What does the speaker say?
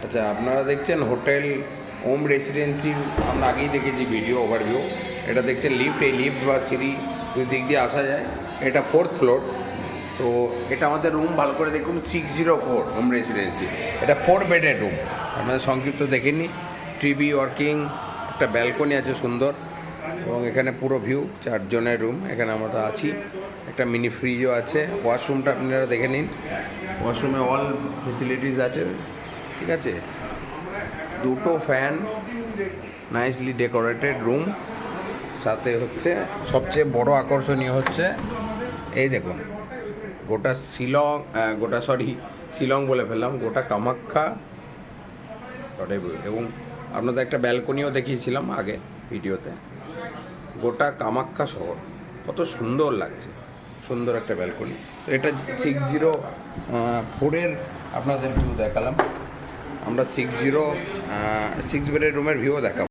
আচ্ছা, আপনারা দেখছেন হোটেল ওম রেসিডেন্সি। আমরা আগেই দেখেছি ভিডিও ওভারভিউ। এটা দেখছেন লিফট, এই লিফট বা সিঁড়ি দুই দিক দিয়ে আসা যায়। এটা 4th ফ্লোর। তো এটা আমাদের রুম, ভালো করে দেখুন, 604 হোম রেসিডেন্সি। এটা 4 বেডের রুম। আপনাদের সংক্ষিপ্ত দেখেননি। টিভি ওয়ার্কিং, একটা ব্যালকনি আছে সুন্দর, এবং এখানে পুরো ভিউ। 4 জনের রুম, এখানে আমরা আছি। একটা মিনি ফ্রিজও আছে। ওয়াশরুমটা আপনারা দেখে নিন। ওয়াশরুমে অল ফেসিলিটিস আছে, ঠিক আছে। দুটো ফ্যান, নাইসলি ডেকোরেটেড রুম। সাথে হচ্ছে সবচেয়ে বড় আকর্ষণীয় হচ্ছে এই দেখুন, গোটা শিলং, শিলং বলে ফেললাম, গোটা কামাখ্যা। এবং আপনাদের একটা ব্যালকনিও দেখিয়েছিলাম আগে ভিডিওতে। গোটা কামাখ্যা শহর কত সুন্দর লাগছে, সুন্দর একটা ব্যালকনি। তো এটা 604-এর আপনাদের ভিউ দেখালাম। আমরা 6 বেডের রুমের ভিউ দেখাবো।